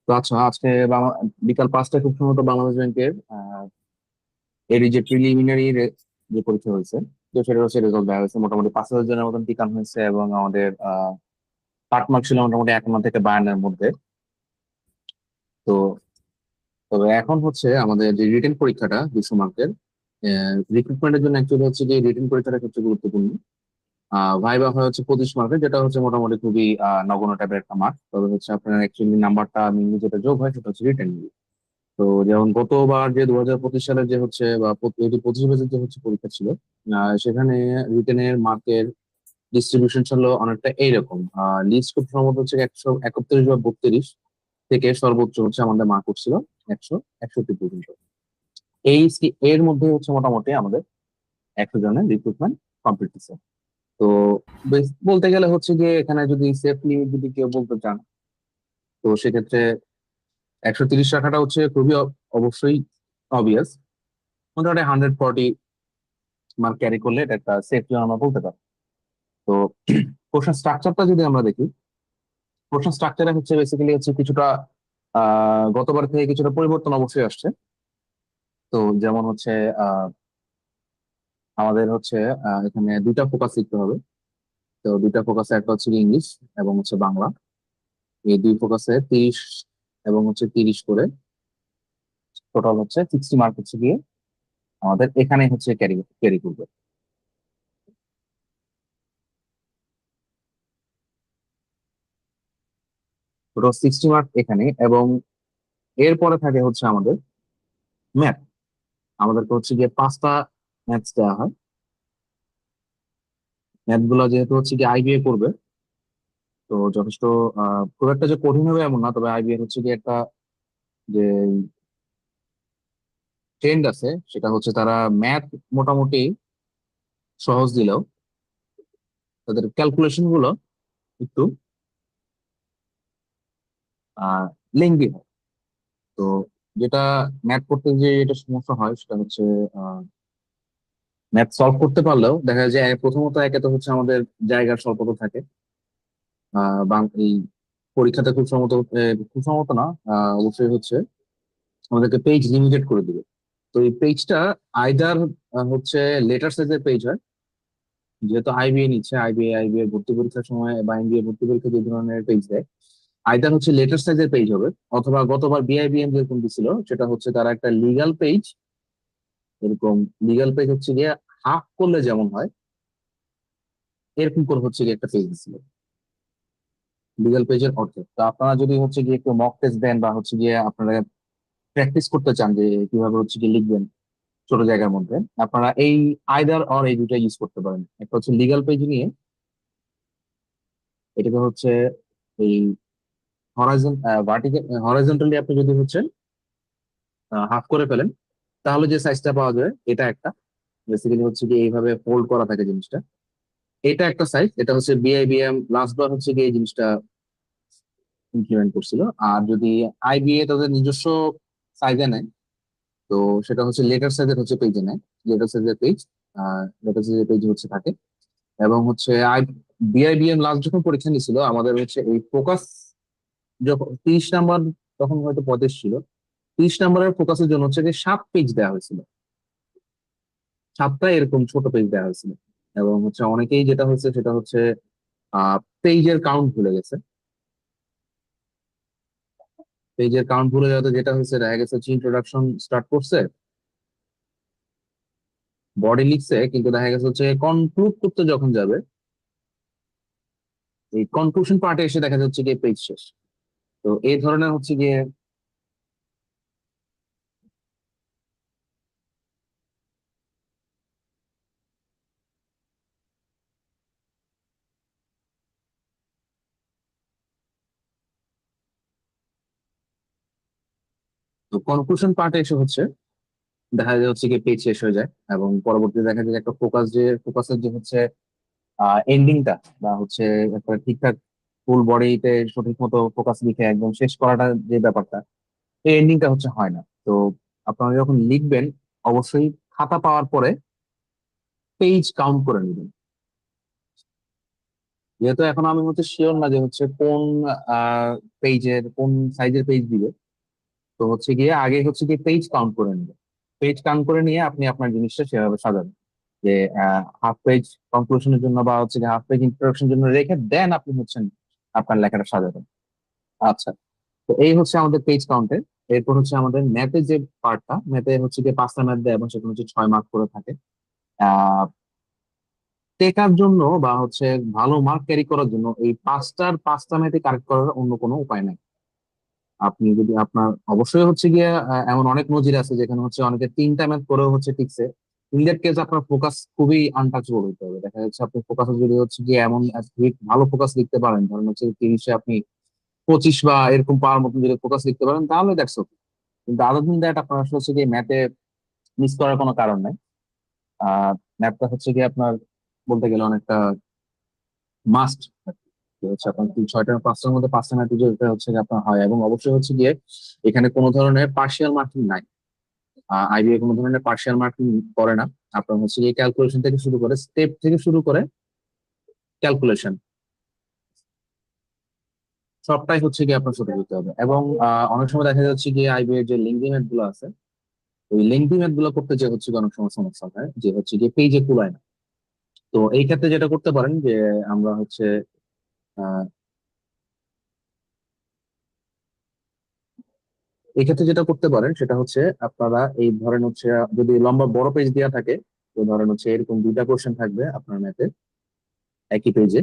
তো আচ্ছা, আজকে বিকাল 5টায় খুব সম্ভবত বাংলাদেশ ব্যাংকের এর এই যে প্রিলিমিনারি যে পরীক্ষা হয়েছে, তো সেটা হচ্ছে রেজাল্ট দেওয়া হয়েছে। মোটামুটি 5,000 জনের মতন টিকানো হয়েছে এবং আমাদের কাট মার্ক ছিল মোটামুটি 51 থেকে 52-এর মধ্যে। তো তবে এখন হচ্ছে আমাদের যে রিটেন পরীক্ষাটা 200 মার্কের রিক্রুটমেন্টের জন্য অ্যাকচুয়ালি হচ্ছে যে রিটেন পরীক্ষাটা সবচেয়ে গুরুত্বপূর্ণ। ভাইবা হয় হচ্ছে 25 মার্কের, যেটা হচ্ছে মোটামুটি খুবই নগণ্য টাইপের একটা মার্ক। তবে হচ্ছে আপনার অ্যাকচুয়ালি নাম্বারটা মেনলি যেটা যোগ হয় সেটা হচ্ছে রিটেন। তো যেমন গতবার যে 2025 সালের যে হচ্ছে বা 25 ব্যাচের যে হচ্ছে পরীক্ষা ছিল, সেখানে রিটেনের মার্কের ডিস্ট্রিবিউশন ছিল অনেকটা এইরকম। লিস্ট খুব সম্ভবত হচ্ছে 131 বা 32 থেকে সর্বোচ্চ হচ্ছে আমাদের মার্ক উঠছিল 161 পর্যন্ত। এর মধ্যে হচ্ছে মোটামুটি আমাদের 100 জনের রিক্রুটমেন্ট কমপ্লিট হচ্ছে। তো বলতে গেলে হচ্ছে যে এখানে যদি সেফলি যদি কেউ বলতে চান, তো সেক্ষেত্রে 130 রাখাটা হচ্ছে খুবই অবশ্যই অবভিয়াস। মোটামুটি 140 মার্ক ক্যারি করলে এটা একটা সেফ জোন আমরা বলতে পারি। তো কোশ্চেন স্ট্রাকচারটা যদি আমরা দেখি, কোশ্চেন স্ট্রাকচারে হচ্ছে বেসিক্যালি হচ্ছে কিছুটা গতবার থেকে কিছুটা পরিবর্তন অবশ্যই আসছে। তো যেমন হচ্ছে আহ আমাদের হচ্ছে এখানে দুইটা ফোকাস লিখতে হবে। তো দুইটা ফোকাসে একটা হচ্ছে ইংলিশ এবং হচ্ছে বাংলা। এই দুই ফোকাসে 30 এবং হচ্ছে 30 করে টোটাল হচ্ছে 60 মার্ক হচ্ছে গিয়ে আমাদের এখানে হচ্ছে ক্যারি ক্যারি করবে। টোটাল 60 মার্ক এখানে, এবং এরপরে থাকে হচ্ছে আমাদের ম্যাথ। আমাদেরকে হচ্ছে গিয়ে 5টা ম্যাথস দেওয়া হয়। ম্যাথ গুলো যেহেতু হচ্ছে গিয়ে আইবিএ করবে, তো যথেষ্ট খুব একটা যে কঠিন হবে এমন না। তবে আইবিএ হচ্ছে গিয়ে একটা যে ট্রেন্ড আছে, সেটা হচ্ছে তারা ম্যাথ মোটামুটি সহজ দিলেও তাদের ক্যালকুলেশন গুলো একটু লেংদি হয়। তো যেটা ম্যাথ করতে যে এটা সমস্যা হয় সেটা হচ্ছে ম্যাথ সলভ করতে পারলেও দেখা যায় যে প্রথমত একে তো হচ্ছে আমাদের জায়গার স্বল্পতা থাকে। এই পরীক্ষাতে খুব সম্ভবত না, অবশ্যই হচ্ছে আমাদেরকে পেজ লিমিটেড করে দিবে। তো এই পেজটা আইদার হচ্ছে লেটার সাইজের পেজ হয়, যেহেতু আইবিএ নিচ্ছে। আইবিএ ভর্তি পরীক্ষার সময় বা এমবিএ ভর্তি পরীক্ষা যে ধরনের পেজ দেয়, আইদার হচ্ছে লেটার সাইজের পেজ হবে, অথবা গতবার বিআইবিএম যেরকম দিছিল সেটা হচ্ছে তারা একটা লিগাল পেজ, এরকম লিগাল পেজ হচ্ছে গিয়ে হাফ করলে যেমন হয় এরকম করে হচ্ছে গিয়ে একটা পেজ দিছিল লিগাল পেজের অর্থে। তো আপনারা যদি হচ্ছে গিয়ে একটু মক টেস্ট দেন বা হচ্ছে গিয়ে আপনারা প্র্যাকটিস করতে চান যে কিভাবে হচ্ছে গিয়ে লিখবেন ছোট জায়গার মধ্যে, আপনারা এই আইদার অর এই দুটো ইউজ করতে পারেন। একটা হচ্ছে লিগাল পেজ নিয়ে এটাকে হচ্ছে এই হরাইজন ভার্টিক্যাল হরাইজন্টালি আপনি যদি হচ্ছে হাফ করে ফেলেন, তাহলে যে সাইজটা পাওয়া যায় এটা একটা, বেসিক্যালি হচ্ছে কি এইভাবে ফোল্ড করা থাকে জিনিসটা। এটা একটা সাইজ, এটা হচ্ছে বিআইবিএম লাস্ট বার হচ্ছে কি এই জিনিসটা ইমপ্লিমেন্ট করছিল। আর যদি আইবিএ তাদের নিজস্ব সাইজে নেয়, তো সেটা হচ্ছে লেটার সাইজের হচ্ছে পেজে নেয়। লেটার সাইজের পেজ, লেটার সাইজের পেজ হচ্ছে থাকে। এবং হচ্ছে বিআইবিএম লাস্ট যখন পরীক্ষা নিছিল আমাদের হচ্ছে এই ফোকাস, যখন 30 নাম্বার, তখন হয়তো 35 ছিল, 30 নাম্বারের ফোকাসের জন্য হচ্ছে কি 7 পেজ দেওয়া হয়েছিল। 7টা এরকম ছোট পেজ দেওয়া হয়েছিল। এবং হচ্ছে অনেকেই যেটা হচ্ছে সেটা হচ্ছে পেজের কাউন্ট ভুলে গেছে। পেজের কাউন্ট ভুলে যাওয়াতে যেটা হচ্ছে দেখা গেছে হচ্ছে ইন্ট্রোডাকশন স্টার্ট করছে, বডি লিখছে, কিন্তু দেখা গেছে হচ্ছে কনক্লুড করতে যখন যাবে, এই কনক্লুশন পার্টে এসে দেখা যাচ্ছে গিয়ে পেজ শেষ। তো এই ধরনের হচ্ছে গিয়ে তো কনক্লুশন পার্টে এসে হচ্ছে দেখা যায় হচ্ছে গিয়ে পেজ শেষ হয়ে যায়। এবং পরবর্তীতে দেখা যায় যে একটা ফোকাসের যে হচ্ছে এন্ডিংটা বা হচ্ছে একটা ঠিকঠাক ফুল বডিতে সঠিক মতো ফোকাস লিখে একদম শেষ করাটা যে ব্যাপারটা, এই এন্ডিংটা হচ্ছে হয় না। তো আপনারা যখন লিখবেন অবশ্যই খাতা পাওয়ার পরে পেজ কাউন্ট করে নেবেন। যেহেতু এখন আমি হচ্ছে শিওর না যে হচ্ছে কোন পেজের কোন সাইজের পেজ দিবে, তো হচ্ছে গিয়ে আগে হচ্ছে গিয়ে পেজ কাউন্ট করে নেবে। পেজ কাউন্ট করে নিয়ে আপনি আপনার জিনিসটা সেভাবে সাজাবেন যে হাফ পেজ কনক্লুশনের জন্য বা হচ্ছে হাফ পেজ ইন্ট্রোডাকশনের জন্য রেখে দেন আপনি হচ্ছেন আপনার লেখাটা সাজাবেন। আচ্ছা, তো এই হচ্ছে আমাদের পেজ কাউন্টের। এরপর হচ্ছে আমাদের ম্যাথে যে পার্টটা, ম্যাথে হচ্ছে গিয়ে 5টা ম্যাথ দেয় এবং সেখানে হচ্ছে 6 মার্ক করে থাকে। আহ টেকার জন্য বা হচ্ছে ভালো মার্ক ক্যারি করার জন্য এই 5টা ম্যাথে কারেক্ট করার অন্য কোনো উপায় নাই। আপনি যদি আপনার অবশ্যই হচ্ছে গিয়ে এমন অনেক নজির আছে যেখানে হচ্ছে অনেকে 3টা ম্যাথ করেও হচ্ছে টিকছে। ইন দ্যাট কেস আপনার ফোকাস খুবই আনটাচেবল হতে হবে। দেখা যাচ্ছে আপনি ফোকাসে যদি হচ্ছে গিয়ে এমন ভালো ফোকাস লিখতে পারেন, ধরেন হচ্ছে 30-এ আপনি 25 বা এরকম পাওয়ার মতন যদি ফোকাস লিখতে পারেন তাহলে দ্যাটস ওকে। কিন্তু আদার দেন দ্যাট আপনার আসলে হচ্ছে গিয়ে ম্যাথে মিস করার কোনো কারণ নাই। আহ ম্যাথটা হচ্ছে গিয়ে আপনার বলতে গেলে অনেকটা মাস্ট হচ্ছে আপনার 6টা 5টার মধ্যে 5টা ম্যাথ যেটা হচ্ছে গিয়ে আপনার হয়, এবং অবশ্যই হচ্ছে গিয়ে এখানে কোনো ধরনের পার্শিয়াল মার্কিং নাই। আইবিএ কোনো ধরনের পার্শিয়াল মার্কিং করে না। আপনার হচ্ছে গিয়ে ক্যালকুলেশন থেকে শুরু করে স্টেপ থেকে শুরু করে ক্যালকুলেশন সবটাই হচ্ছে গিয়ে আপনার সাথে দিতে হবে। এবং অনেক সময় দেখা যাচ্ছে গিয়ে আইবিএ যে লিঙ্কিং ম্যাথ গুলো আছে, ওই লিঙ্কিং ম্যাথ গুলো করতে যে হচ্ছে গিয়ে অনেক সময় সমস্যা হয় যে হচ্ছে গিয়ে পেজে কুলায় না। তো এই ক্ষেত্রে যেটা করতে পারেন যে আমরা হচ্ছে আহ এই ক্ষেত্রে যেটা করতে পারেন সেটা হচ্ছে আপনারা এই ধরেন হচ্ছে যদি লম্বা বড় পেজ দেওয়া থাকে, তো ধরেন হচ্ছে এরকম 2টা কোশ্চেন থাকবে আপনার ম্যাথে একই পেজে।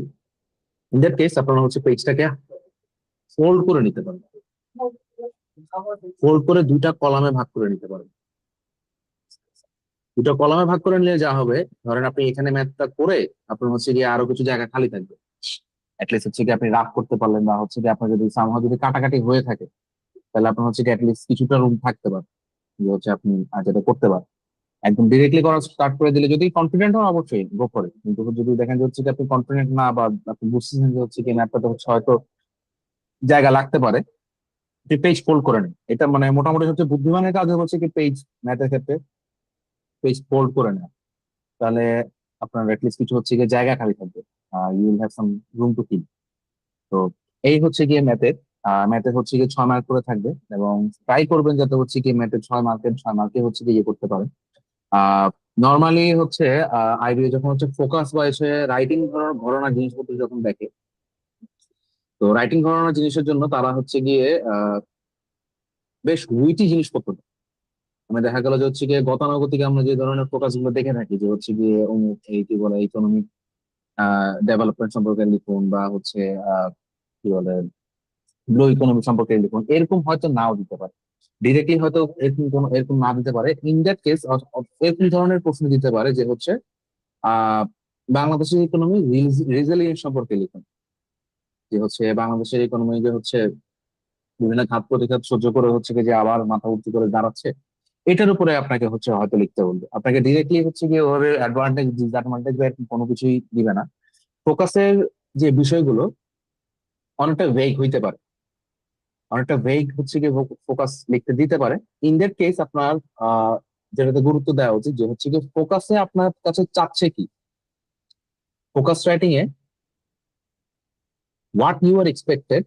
ইন দ্যাট কেস আপনারা হচ্ছে পেজটাকে ফোল্ড করে নিতে পারেন, ফোল্ড করে 2টা কলামে ভাগ করে নিতে পারেন। 2টা কলামে ভাগ করে নিলে যা হবে, ধরেন আপনি এখানে ম্যাথটা করে আপনার হচ্ছে গিয়ে আরো কিছু জায়গা খালি থাকবে। অ্যাটলিস্ট হচ্ছে কি আপনি রাফ করতে পারলেন, বা হচ্ছে কি আপনার যদি সামহাও যদি কাটাকাটি হয়ে থাকে তাহলে আপনার হচ্ছে কি অ্যাটলিস্ট কিছুটা রুম থাকতে পারে যে হচ্ছে আপনি যেটা করতে পারেন। একদম ডিরেক্টলি করা স্টার্ট করে দিলে যদি কনফিডেন্ট হন অবশ্যই গো করে, কিন্তু যদি দেখেন যে হচ্ছে কি আপনি কনফিডেন্ট না বা আপনি বুঝতেছেন যে হচ্ছে কি ম্যাথটা হচ্ছে হয়তো জায়গা লাগতে পারে, আপনি পেজ ফোল্ড করে নেন। এটা মানে মোটামুটি হচ্ছে বুদ্ধিমানের কাজ হচ্ছে কি পেজ ম্যাথের ক্ষেত্রে পেজ ফোল্ড করে নেন। তাহলে আপনার অ্যাটলিস্ট কিছু হচ্ছে গিয়ে জায়গা খালি থাকবে, you will have some room to fill. তো এই হচ্ছে গিয়ে ম্যাথের ম্যাথের হচ্ছে গিয়ে 6 মার্ক করে থাকবে, এবং ট্রাই করবেন যাতে হচ্ছে কি ম্যাথের 6 মার্কে হচ্ছে গিয়ে ইয়ে করতে পারেন। আহ নর্মালি হচ্ছে আইবিএ যখন হচ্ছে ফোকাস বা এসে রাইটিং ঘরানা জিনিসপত্র যখন দেখে, তো রাইটিং ঘরানা জিনিসের জন্য তারা হচ্ছে গিয়ে বেশ উইটি জিনিসপত্র দেয়। মানে দেখা গেল যে হচ্ছে গিয়ে গতানুগতিক আমরা যে ধরনের ফোকাস গুলো দেখে থাকি যে হচ্ছে গিয়ে অমুক এই কি বলে ইকোনমিক ডেভেলপমেন্ট সম্পর্কে লিখুন, বা হচ্ছে কি বলে গ্লো ইকোনমি সম্পর্কে লিখুন, এরকম হয়তো নাও দিতে পারে। ডিরেক্টলি হয়তো এরকম না দিতে পারে। ইন দ্যাট কেস এরকম ধরনের প্রশ্ন দিতে পারে যে হচ্ছে আহ বাংলাদেশের ইকোনমি রেজিলিয়েন্স সম্পর্কে লিখুন, যে হচ্ছে বাংলাদেশের ইকোনমি যে হচ্ছে বিভিন্ন ঘাত প্রতিঘাত সহ্য করে হচ্ছে কি যে আবার মাথা উঁচু করে দাঁড়াচ্ছে, এটার উপরে আপনাকে হচ্ছে হয়তো লিখতে বলবে। আপনাকে ডিরেক্টলি হচ্ছে গিয়ে ওভাবে অ্যাডভান্টেজ ডিসঅ্যাডভান্টেজ বা এরকম কোনো কিছুই দিবে না। ফোকাসের যে বিষয়গুলো অনেকটা ভেগ হইতে পারে, অনেকটা ভেগ হচ্ছে গিয়ে ফোকাস লিখতে দিতে পারে। ইন দ্যাট কেস আপনার আহ যেটাতে গুরুত্ব দেওয়া উচিত যে হচ্ছে গিয়ে ফোকাসে আপনার কাছে চাচ্ছে কি, ফোকাস রাইটিং এ হোয়াট ইউ আর এক্সপেক্টেড,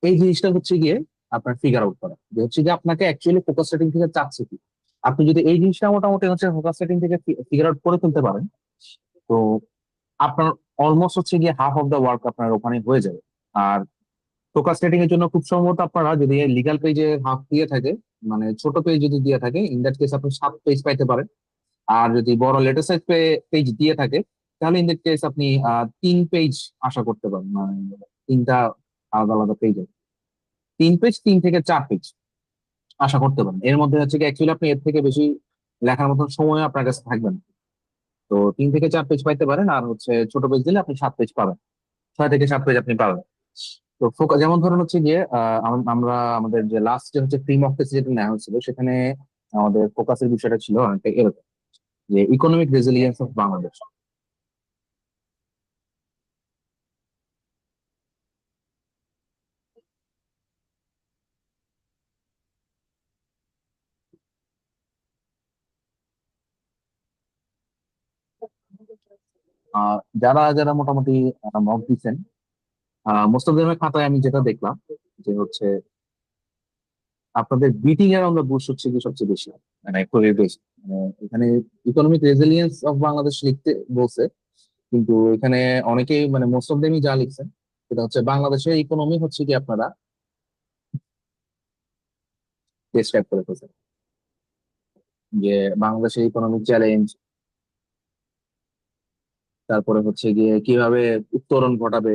এই জিনিসটা হচ্ছে গিয়ে আপনার ফিগার আউট করা যে হচ্ছে গিয়ে আপনাকে অ্যাকচুয়ালি ফোকাস সেটিং থেকে চাচ্ছে কি। আপনি যদি এই জিনিসটা মোটামুটি হচ্ছে ফোকাস সেটিং থেকে ফিগার আউট করে ফেলতে পারেন, তো আপনার অলমোস্ট হচ্ছে গিয়ে হাফ অফ দ্য ওয়ার্ক আপনার ওখানে হয়ে যাবে। আর ফোকাস সেটিং এর জন্য খুব সম্ভবত আপনারা যদি লিগাল পেজে হাফ দিয়ে থাকে, মানে ছোট পেজ যদি দিয়ে থাকে, ইন দ্যাট কেস আপনি 7 পেজ পাইতে পারেন। আর যদি বড় লেটার সাইজ পেজ দিয়ে থাকে, তাহলে ইন দ্যাট কেস আপনি 3 পেজ আশা করতে পারেন, মানে 3টা আলাদা আলাদা পেজ, 3 পেজ 3 থেকে 4 পেজ আশা করতে পারেন। এর মধ্যে হচ্ছে কি অ্যাকচুয়ালি আপনি এর থেকে বেশি লেখার মতন সময় আপনার কাছে থাকবে না। তো 3 থেকে 4 পেজ পাইতে পারেন, আর হচ্ছে ছোট পেজ দিলে আপনি 7 পেজ পাবেন, 6 থেকে 7 পেজ আপনি পাবেন। তো ফোকাস যেমন ধরুন হচ্ছে গিয়ে আমরা আমাদের যে লাস্ট যে হচ্ছে প্রি মক টেস্ট যেটা নেওয়া হয়েছিল সেখানে আমাদের ফোকাসের বিষয়টা ছিল অনেকটা এরকম যে ইকোনমিক রেজিলিয়েন্স অফ বাংলাদেশ। যারা যারা মোটামুটি মক দিচ্ছেন, মোস্ট অফ দেমের খাতায় আমি যেটা দেখলাম যে হচ্ছে আপনাদের বিটিং এর আমরা বুস্ট হচ্ছে কি সবচেয়ে বেশি, মানে খুবই বেশি। মানে এখানে ইকোনমিক রেজিলিয়েন্স অফ বাংলাদেশ লিখতে বলছে, কিন্তু এখানে অনেকেই মানে মোস্ট অফ দেমই যা লিখছেন সেটা হচ্ছে বাংলাদেশের ইকোনমি হচ্ছে কি আপনারা ডেসক্রাইব করে ফেলছেন, যে বাংলাদেশের ইকোনমিক চ্যালেঞ্জ, তারপরে হচ্ছে গিয়ে কিভাবে উত্তরণ ঘটাবে,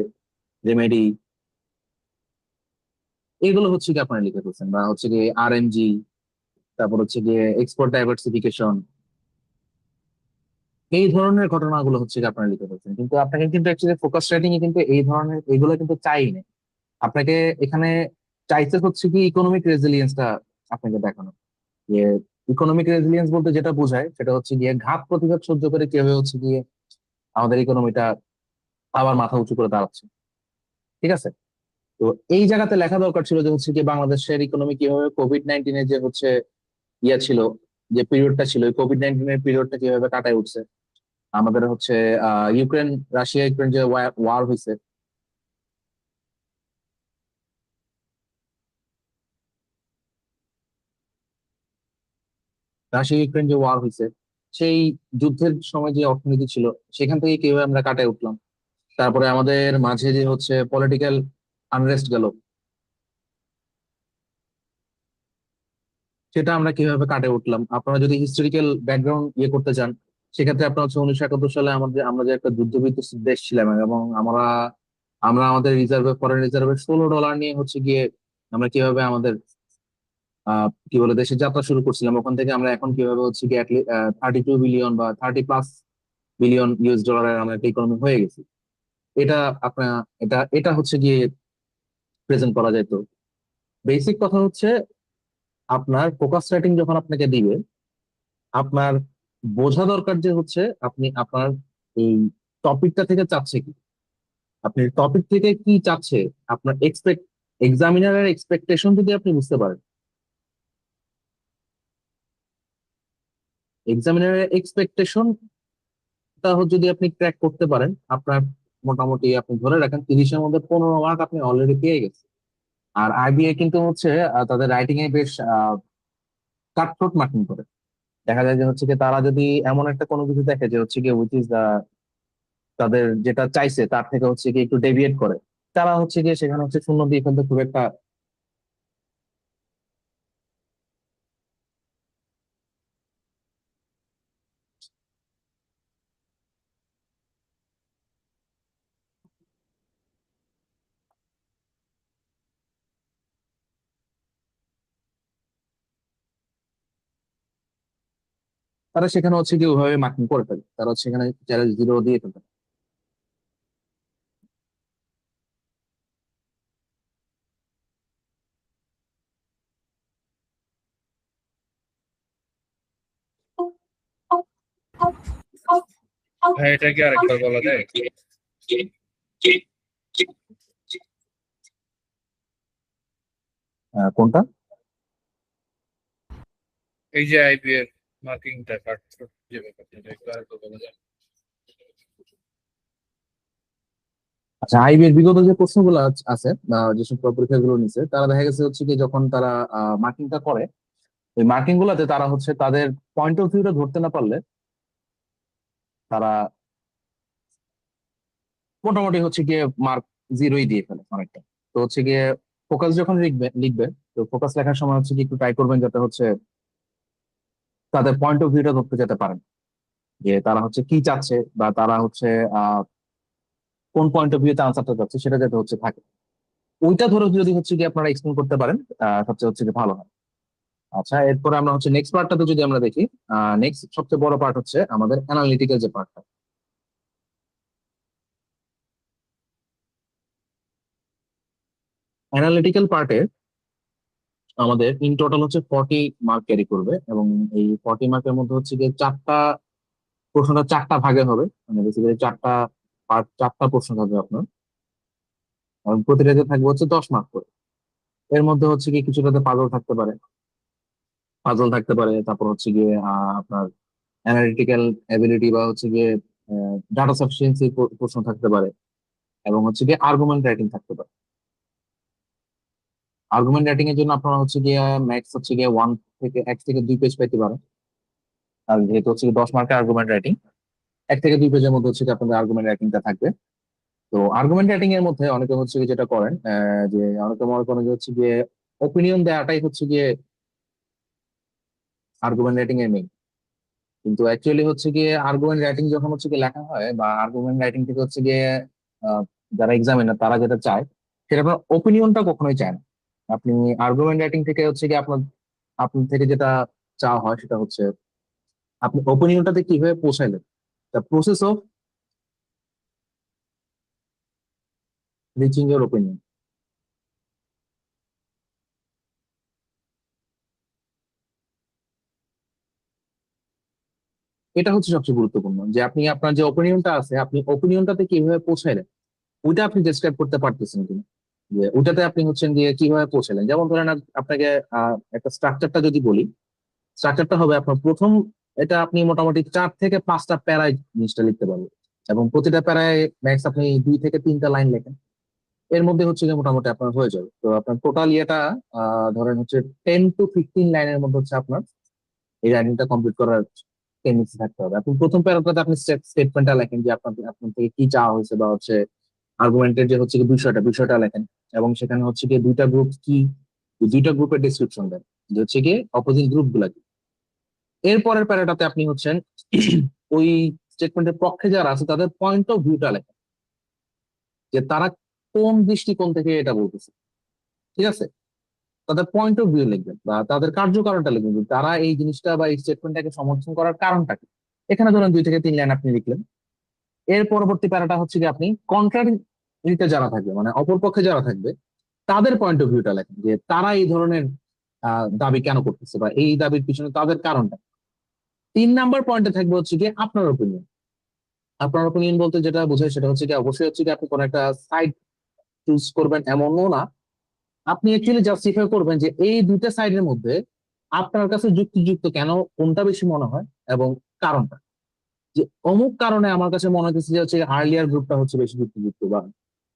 রেমেডি, এগুলো হচ্ছে কি আপনারা লিখে ফেলছেন, বা হচ্ছে গিয়ে আরএমজি, তারপর হচ্ছে গিয়ে এক্সপোর্ট ডাইভার্সিফিকেশন, এই ধরনের ঘটনাগুলো হচ্ছে কি আপনারা লিখে ফেলছেন। কিন্তু আপনাকে কিন্তু অ্যাকচুয়ালি ফোকাস রাইটিং এ কিন্তু এই ধরনের এগুলো কিন্তু চাই না। আপনাকে এখানে চাইতে হচ্ছে কি ইকোনমিক রেজিলিয়েন্সটা আপনাকে দেখানো, যে ইকোনমিক রেজিলিয়েন্স বলতে যেটা বোঝায় সেটা হচ্ছে গিয়ে ঘাত প্রতিঘাত সহ্য করে কিভাবে হচ্ছে গিয়ে আমাদের ইকোনমিটা আবার মাথা উঁচু করে দাঁড়াচ্ছে। ঠিক আছে, তো এই জায়গাতে লেখা দরকার ছিল যে হচ্ছে কি বাংলাদেশের ইকোনমি কিভাবে কোভিড-19 যে হচ্ছে ইয়ে ছিল, যে পিরিয়ডটা ছিল, কোভিড-19 পিরিয়ডটা কিভাবে কাটায় উঠছে। আমাদের হচ্ছে ইউক্রেন, রাশিয়া ইউক্রেন যে ওয়ার হয়েছে, রাশিয়া ইউক্রেন যে ওয়ার হয়েছে, সেই যুদ্ধের সময় যে অর্থনীতি ছিল সেখান থেকে কিভাবে আমরা কাটায় উঠলাম। তারপরে আমাদের মাঝে যে হচ্ছে পলিটিক্যাল আনরেস্ট গেল, সেটা আমরা কিভাবে কাটে উঠলাম। আপনারা যদি হিস্টোরিক্যাল ব্যাকগ্রাউন্ড ইয়ে করতে চান, সেক্ষেত্রে আপনার হচ্ছে 1971 সালে আমাদের আমরা যে একটা যুদ্ধ বিধ্বস্ত দেশ ছিলাম, এবং আমরা আমরা আমাদের রিজার্ভে, ফরেন রিজার্ভে $16 নিয়ে হচ্ছে গিয়ে আমরা কিভাবে আমাদের কি বলে দেশে যাত্রা শুরু করছিলাম, ওখান থেকে আমরা এখন কিভাবে হচ্ছে গিয়ে 32 বিলিয়ন বা 30+ বিলিয়ন US ডলারের আমরা একটা ইকোনমি হয়ে গেছি। এটা আপনার, এটা হচ্ছে গিয়ে প্রেজেন্ট করা যেত। বেসিক কথা হচ্ছে আপনার ফোকাস রাইটিং যখন আপনাকে দিবে, আপনার বোঝা দরকার যে হচ্ছে আপনি আপনার এই টপিকটা থেকে চাচ্ছে কি, আপনি টপিক থেকে কি চাচ্ছে, আপনার এক্সামিনারের এক্সপেকটেশন যদি আপনি বুঝতে পারেন, এক্সামিনারের এক্সপেকটেশনটা যদি আপনি ক্র্যাক করতে পারেন, আপনার মোটামুটি আপনি ধরে রাখেন 30-এর মধ্যে 15 মার্ক আপনি অলরেডি পেয়ে গেছেন। আর আইবিএ কিন্তু হচ্ছে তাদের রাইটিং এ বেশ কাটথ্রোট মার্কিং করে। দেখা যায় যে হচ্ছে কি তারা যদি এমন একটা কোনো কিছু দেখে যে হচ্ছে কি উইচ ইজ তাদের যেটা চাইছে তার থেকে হচ্ছে কি একটু ডেভিয়েট করে, তারা হচ্ছে গিয়ে সেখানে হচ্ছে শূন্য দিয়ে ফেলতে খুব একটা। তারা সেখানে হচ্ছে কি ওইভাবে মার্কিং করে ফেলে, তারা হচ্ছে সেখানে চ্যালেঞ্জ 0 দিয়ে ফেলতে পারে। হ্যাঁ, এটা কি আরেকবার বলা যায়? কোনটা? এই যে আইবি এর মার্কিংটা কাটছো, যে ব্যাপারটা এটা একটু আরেকবার বলা যায়? আচ্ছা, আইবিএর বিগত যে প্রশ্নগুলো আছে, যেসব পরীক্ষাগুলো নিচ্ছে, তারা দেখা গেছে হচ্ছে কি যখন তারা মার্কিংটা করে, ওই মার্কিং গুলাতে তারা হচ্ছে তাদের পয়েন্ট অফ ভিউটা ধরতে না পারলে তারা মোটামুটি হচ্ছে গিয়ে মার্ক 0ই দিয়ে ফেলে অনেকটা। তো হচ্ছে গিয়ে ফোকাস যখন লিখবে, তো ফোকাস লেখার সময় হচ্ছে কি একটু ট্রাই করবেন যাতে হচ্ছে তাদের পয়েন্ট অফ ভিউটা ধরতে যেতে পারেন, যে তারা হচ্ছে কি চাচ্ছে, বা তারা হচ্ছে আহ কোন পয়েন্ট অফ ভিউতে আনসারটা চাচ্ছে সেটা যাতে হচ্ছে থাকে। ওইটা ধরে যদি হচ্ছে কি আপনারা এক্সপ্লেন করতে পারেন, সবচেয়ে হচ্ছে কি ভালো হয়। আচ্ছা, এরপরে আমরা হচ্ছে নেক্সট পার্টটাতে যদি আমরা দেখি, নেক্সট সবচেয়ে বড় পার্ট হচ্ছে আমাদের অ্যানালিটিক্যাল যে পার্টটা। অ্যানালিটিক্যাল পার্টে আমাদের ইন টোটাল হচ্ছে 40 মার্ক ক্যারি করবে, এবং এই 40 মার্কের মধ্যে হচ্ছে গিয়ে প্রশ্নটা চারটা ভাগে হবে, মানে বেসিক্যালি চারটা পার্ট, চারটা প্রশ্ন থাকবে আপনার, এবং প্রতিটাতে থাকবে হচ্ছে 10 মার্ক করে। এর মধ্যে হচ্ছে কি কিছুটাতে পাজল থাকতে পারে, তারপর হচ্ছে গিয়ে আপনার অ্যানালিটিক্যাল এবিলিটি বা হচ্ছে গিয়ে ডাটা সাফিসিয়েন্সি প্রশ্ন থাকতে পারে, এবং হচ্ছে গিয়ে আর্গুমেন্ট রাইটিং থাকতে পারে। আর্গুমেন্ট রাইটিং এর জন্য আপনারা হচ্ছে গিয়ে ম্যাক্স হচ্ছে গিয়ে 1 থেকে 2 পেজ পেতে পারেন। আর যেহেতু হচ্ছে 10 মার্কের আর্গুমেন্ট রাইটিং, 1 থেকে 2 পেজের মধ্যে হচ্ছে গিয়ে আপনাদের আর্গুমেন্ট রাইটিংটা থাকবে। তো আর্গুমেন্ট রাইটিং এর মধ্যে অনেকে হচ্ছে গিয়ে যেটা করেন, যে অনেকে মনে করেন যে হচ্ছে গিয়ে ওপিনিয়ন দেওয়াটাই হচ্ছে গিয়ে আর্গুমেন্ট রাইটিং এর মেইন। কিন্তু অ্যাকচুয়ালি হচ্ছে গিয়ে আর্গুমেন্ট রাইটিং যখন হচ্ছে গিয়ে লেখা হয়, বা আর্গুমেন্ট রাইটিং থেকে হচ্ছে গিয়ে আহ, যারা এক্সামিনার তারা যেটা চায়, সেটা আপনার ওপিনিয়নটা কখনোই চায় না। আপনি আর্গুমেন্ট রাইটিং থেকে হচ্ছে গিয়ে আপনার থেকে যেটা চাওয়া হয় সেটা হচ্ছে আপনি ওপিনিয়নটাতে কিভাবে পৌঁছাইলেন, the process of reaching your opinion. এটা হচ্ছে সবচেয়ে গুরুত্বপূর্ণ, যে আপনি আপনার যে ওপিনিয়নটা আছে আপনি ওপিনিয়নটাতে কিভাবে পৌঁছাইলেন, ওইটা আপনি ডেসক্রাইব করতে পারতেছেন কিনা। যে ওইটাতে আপনি হচ্ছেন গিয়ে কিভাবে পৌঁছালেন। যেমন ধরেন আপনাকে একটা স্ট্রাকচারটা যদি বলি, স্ট্রাকচারটা হবে আপনার প্রথম, এটা আপনি মোটামুটি 4 থেকে 5টা প্যারায় জিনিসটা লিখতে পারবেন, এবং প্রতিটা প্যারায় ম্যাক্স আপনি 2 থেকে 3টা লাইন লেখেন। এর মধ্যে হচ্ছে যে মোটামুটি আপনার হয়ে যাবে। তো আপনার টোটাল ইয়েটা ধরেন হচ্ছে 10 to 15 লাইনের মধ্যে হচ্ছে আপনার এই রাইটিংটা কমপ্লিট করার টেন্ডেন্সি থাকতে হবে। আপনি প্রথম প্যারাটাতে আপনি স্টেটমেন্টটা লেখেন যে আপনার থেকে কি চাওয়া হয়েছে, বা হচ্ছে আর্গুমেন্টের যে হচ্ছে কি বিষয়টা লেখেন, এবং সেখানে হচ্ছে কি দুইটা গ্রুপ কি, এই দুইটা গ্রুপের ডিসক্রিপশন দেন, যে হচ্ছে কি অপোজিট গ্রুপ গুলা কি। এর পরের প্যারাটাতে আপনি হচ্ছেন ওই স্টেটমেন্টের পক্ষে যারা আছে তাদের পয়েন্ট অফ ভিউটা লেখেন, যে তারা কোন দৃষ্টিকোণ থেকে এটা বলতেছে। ঠিক আছে, তাদের পয়েন্ট অফ ভিউ লিখবেন, বা তাদের কার্যকারণটা লিখবেন, যে তারা এই জিনিসটা বা এই স্টেটমেন্টটাকে সমর্থন করার কারণটা কি। এখানে ধরেন 2 থেকে 3 লাইন আপনি লিখলেন। এর পরবর্তী প্যারাটা হচ্ছে কি আপনি কন্ট্রারিতে যারা থাকবে, মানে অপর পক্ষে যারা থাকবে, তাদের পয়েন্ট অফ ভিউটা লেখেন, যে তারা এই ধরনের দাবি কেন করতেছে, বা এই দাবির পিছনে তাদের কারণটা। 3 নাম্বার পয়েন্টে থাকবে হচ্ছে কি আপনার ওপিনিয়ন। আপনার ওপিনিয়ন বলতে যেটা বোঝায় সেটা হচ্ছে কি অবশ্যই হচ্ছে কি আপনি কোন একটা সাইড চুজ করবেন এমনও না, আপনি অ্যাকচুয়ালি জাস্টিফাই করবেন যে এই দুইটা সাইডের মধ্যে আপনার কাছে যুক্তিযুক্ত কেন, কোনটা বেশি মনে হয়, এবং কারণটা। যে অমুক কারণে আমার কাছে মনে হচ্ছে যে হচ্ছে আর্লিয়ার গ্রুপটা হচ্ছে বেশি যুক্তিযুক্ত, বা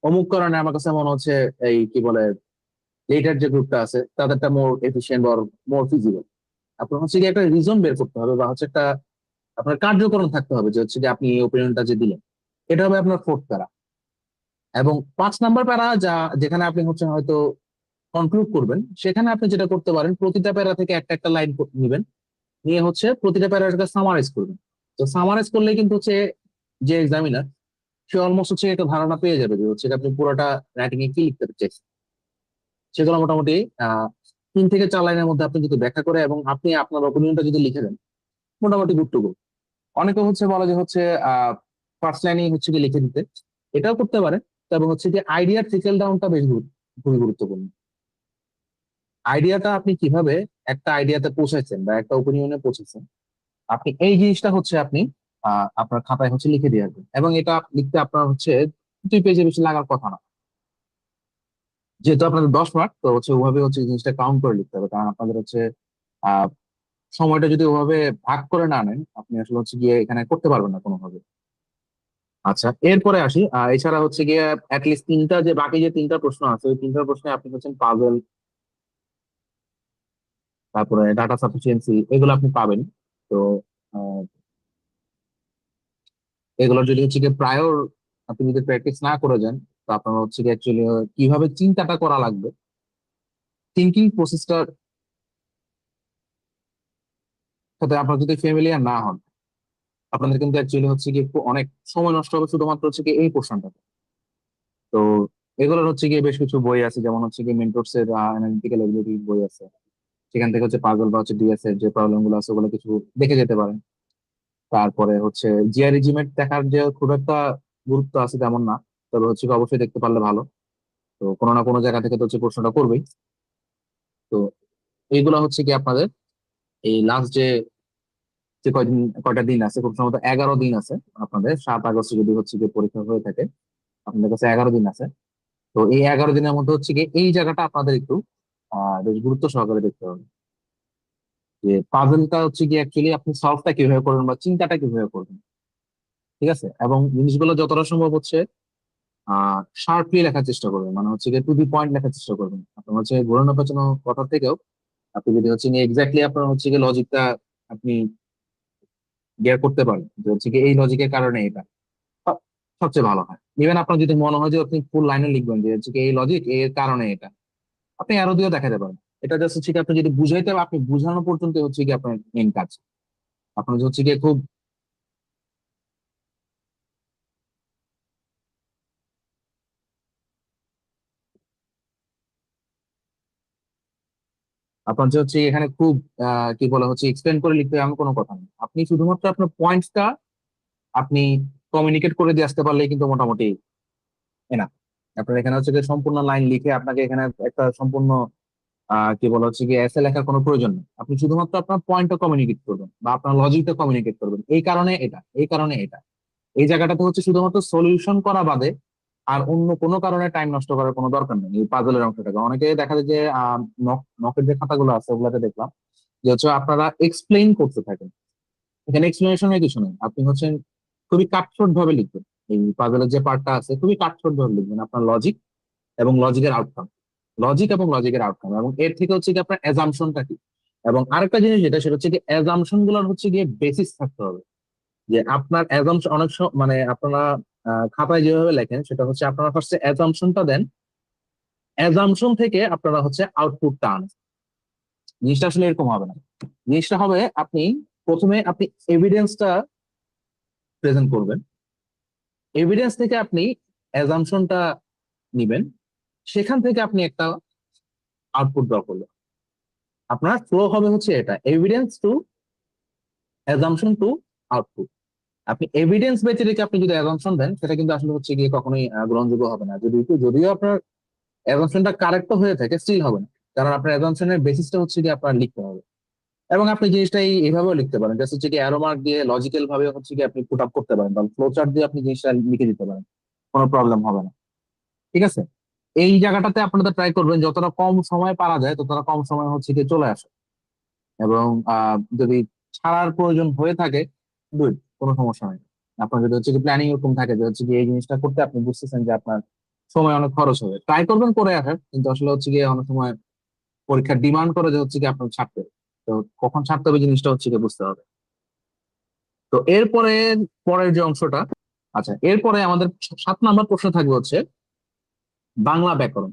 অমুক কারণে আমার কাছে মনে হচ্ছে এই কি বলে লেটার যে গ্রুপটা আছে তাদেরটা মোর এফিসিয়েন্ট বা মোর ফিজিবল। আপনার হচ্ছে কি একটা রিজন বের করতে হবে, বা হচ্ছে একটা আপনার কার্যকরণ থাকতে হবে, যে হচ্ছে যে আপনি এই ওপিনিয়নটা যে দিলেন। এটা হবে আপনার ফোর্থ প্যারা। এবং 5 নাম্বার প্যারা, যেখানে আপনি হচ্ছে হয়তো কনক্লুড করবেন, সেখানে আপনি যেটা করতে পারেন প্রতিটা প্যারা থেকে একটা একটা লাইন নিবেন, নিয়ে হচ্ছে প্রতিটা প্যারাটাকে সামারাইজ করবেন। তো সামারাইজ করলে কিন্তু হচ্ছে যে এক্সামিনার, সে অলমোস্ট হচ্ছে একটা ধারণা পেয়ে যাবে যে হচ্ছে আপনি পুরোটা রাইটিং এ কি লিখতে চাইছেন। সেগুলো মোটামুটি আহ 3 থেকে 4 লাইনের মধ্যে আপনি যদি ব্যাখ্যা করে এবং আপনি আপনার ওপিনিয়নটা যদি লিখে দেন, মোটামুটি গুড টু গো। অনেকে হচ্ছে বলে যে হচ্ছে ফার্স্ট লাইনে হচ্ছে কি লিখে দিতে, এটাও করতে পারে। তবে হচ্ছে যে আইডিয়া ট্রিকেল ডাউনটা বেশ খুবই গুরুত্বপূর্ণ। আইডিয়াটা আপনি কিভাবে একটা আইডিয়াতে পৌঁছাইছেন বা একটা ওপিনিয়নে পৌঁছেছেন, আপনি এই জিনিসটা হচ্ছে আপনি আপনার খাতায় হচ্ছে লিখে দিয়ে আসবেন। এবং এটা লিখতে আপনার হচ্ছে 2 পেজে বেশি লাগার কথা না। যেহেতু আপনাদের 10 মার্ক, তো হচ্ছে ওভাবে হচ্ছে জিনিসটা কাউন্ট করে লিখতে হবে, কারণ আপনাদের হচ্ছে আহ সময়টা যদি ওভাবে ভাগ করে না নেন, আপনি আসলে হচ্ছে গিয়ে এখানে করতে পারবেন না কোনোভাবে। আচ্ছা, এরপরে আসি। এছাড়া হচ্ছে গিয়ে অ্যাটলিস্ট তিনটা, যে বাকি যে 3টা প্রশ্ন আছে, ওই 3টা প্রশ্নে আপনি হচ্ছেন পাজল, তারপরে ডাটা সাফিসিয়েন্সি, এগুলো আপনি পাবেন। তো আহ, এগুলোর যদি হচ্ছে গিয়ে প্রায়র আপনি যদি প্র্যাকটিস না করে যান, তো আপনার হচ্ছে গিয়ে অ্যাকচুয়ালি কিভাবে চিন্তাটা করা লাগবে, থিঙ্কিং প্রসেসটার সাথে আপনার যদি ফ্যামিলিয়ার না হন, আপনাদের কিন্তু অ্যাকচুয়ালি হচ্ছে গিয়ে একটু অনেক সময় নষ্ট হবে শুধুমাত্র হচ্ছে গিয়ে এই পোর্শনটাতে। তো এগুলোর হচ্ছে গিয়ে বেশ কিছু বই আছে, যেমন হচ্ছে গিয়ে মেন্টরস এর অ্যানালিটিক্যাল এবিলিটি বই আছে। সেখান থেকে হচ্ছে পাজল বা হচ্ছে ডিএস এর যে প্রবলেম গুলো আছে ওগুলো কিছু দেখে যেতে পারেন। তারপরে হচ্ছে জিআই রেজিমেন্ট দেখার যে খুব একটা গুরুত্ব আছে তেমন না, তবে হচ্ছে কি অবশ্যই দেখতে পারলে ভালো। তো কোনো না কোনো জায়গা থেকে তো হচ্ছে প্রশ্নটা করবেই। তো এইগুলা হচ্ছে কি আপনাদের এই লাস্ট যে যে কয়টা দিন আছে, খুব সম্ভবত 11 দিন আছে আপনাদের, 7 আগস্টে যদি হচ্ছে কি পরীক্ষা হয়ে থাকে, আপনাদের কাছে 11 দিন আছে। তো এই 11 দিনের মধ্যে হচ্ছে কি এই জায়গাটা আপনাদের একটু বেশ গুরুত্ব সহকারে দেখতে হবে, যে পাজলটা হচ্ছে কি অ্যাকচুয়ালি আপনি সলভটা কিভাবে করবেন বা চিন্তাটা কিভাবে করবেন। ঠিক আছে, এবং জিনিসগুলো যতটা সম্ভব হচ্ছে শার্পলি লেখার চেষ্টা করবেন, মানে হচ্ছে টু দি পয়েন্ট লেখার চেষ্টা করবেন। আপনার হচ্ছে ঘোরানো পেঁচানো কথা থেকেও আপনি যদি হচ্ছে এক্স্যাক্টলি আপনার হচ্ছে লজিকটা আপনি গিয়ে করতে পারেন, যে হচ্ছে এই লজিকের কারণে এটা সব- সবচেয়ে ভালো হয়। ইভেন আপনার যদি মনে হয় যে আপনি ফুল লাইনে লিখবেন যে হচ্ছে এই লজিক এর কারণে এটা, আপনি আরো দিয়েও দেখাতে পারেন। এটা জাস্ট হচ্ছে আপনি যদি বুঝাইতে আপনি বুঝানো পর্যন্ত হচ্ছে কি আপনার মেন কাজ। আপনার হচ্ছে গিয়ে খুব আপনার যে হচ্ছে এখানে খুব কি বলা হচ্ছে এক্সপ্লেন করে লিখতে হবে এমন কোনো কথা নেই। আপনি শুধুমাত্র আপনার পয়েন্টসটা আপনি কমিউনিকেট করে দিয়ে আসতে পারলেই কিন্তু মোটামুটি এনা। আপনার এখানে হচ্ছে গিয়ে সম্পূর্ণ লাইন লিখে আপনাকে এখানে একটা সম্পূর্ণ কি বলা হচ্ছে কি এসে লেখার কোনো প্রয়োজন নেই। আপনি শুধুমাত্র আপনার পয়েন্টটা কমিউনিকেট করবেন বা আপনার লজিকটা কমিউনিকেট করবেন, এই কারণে এটা, এই কারণে এটা। এই জায়গাটাতে হচ্ছে শুধুমাত্র সলিউশন করা বাদে আর অন্য কোনো কারণে টাইম নষ্ট করার কোনো দরকার নেই। এই পাজলের অংশটাকে অনেকে দেখা যায় যে নকের যে খাতাগুলো আছে ওগুলাতে দেখলাম যে হচ্ছে আপনারা এক্সপ্লেইন করতে থাকেন। এখানে এক্সপ্লেনেশনের কিছু নেই, আপনি হচ্ছেন খুবই কাটছট ভাবে লিখবেন। এই পাজলের যে পার্টটা আছে খুবই কাটছট ভাবে লিখবেন আপনার লজিক এবং লজিকের আউটকাম, লজিক এবং লজিকের আউটকাম, এবং এর থেকে হচ্ছে কি আপনার অ্যাজাম্পশনটা কি। এবং আরেকটা জিনিস যেটা সেটা হচ্ছে কি অ্যাজাম্পশন গুলোর হচ্ছে গিয়ে বেসিস থাকতে হবে। যে আপনার অ্যাজাম্পশন অনেক মানে আপনারা খাতায় যেভাবে লেখেন সেটা হচ্ছে আপনারা ফার্স্টে অ্যাজাম্পশনটা দেন, অ্যাজাম্পশন থেকে আপনারা হচ্ছে আউটপুটটা আনেন। জিনিসটা আসলে এরকম হবে না। জিনিসটা হবে আপনি প্রথমে আপনি এভিডেন্সটা প্রেজেন্ট করবেন, এভিডেন্স থেকে আপনি অ্যাজাম্পশনটা নিবেন, সেখান থেকে আপনি একটা আউটপুট ড্র করবেন। আপনার ফ্লো হবে হচ্ছে এটা, evidence two assumption two output. আপনি এভিডেন্স বেঁচে রেখে আপনি যদি অ্যাজাম্পশন দেন সেটা কিন্তু আসলে হচ্ছে গিয়ে কখনোই গ্রহণযোগ্য হবে না। যদিও আপনার অ্যাজাম্পশনটা কারেক্ট হয়ে থাকে স্টিল হবে না, কারণ আপনার অ্যাজাম্পশনের বেসিসটা হচ্ছে কি আপনার লিখতে হবে। এবং আপনি জিনিসটা এইভাবেও লিখতে পারেন, জাস্ট হচ্ছে কি অ্যারো মার্ক দিয়ে লজিক্যাল ভাবে হচ্ছে কি আপনি পুট আপ করতে পারেন, বা ফ্লো চার্ট দিয়ে আপনি জিনিসটা লিখে দিতে পারেন, কোনো প্রবলেম হবে না। ঠিক আছে, এই জায়গাটাতে আপনাদের ট্রাই করবেন যতটা কম সময় পারা যায় ততটা কম সময় হচ্ছে কি চলে আসে। এবং যদি ছাড়ার প্রয়োজন হয়ে থাকে গুড, কোনো সমস্যা নেই। আপনার যদি হচ্ছে কি প্ল্যানিং এরকম থাকে যে হচ্ছে কি এই জিনিসটা করতে আপনি বুঝতেছেন যে আপনার সময় অনেক খরচ হবে, ট্রাই করবেন করে আসার, কিন্তু আসলে হচ্ছে গিয়ে অনেক সময় পরীক্ষার ডিমান্ড করে যে হচ্ছে কি আপনার ছাড়তে হবে। তো কখন ছাড়তে হবে জিনিসটা হচ্ছে কি বুঝতে হবে। তো এরপরে পরের যে অংশটা, আচ্ছা এরপরে আমাদের 7 নম্বর প্রশ্ন থাকবে হচ্ছে বাংলা ব্যাকরণ।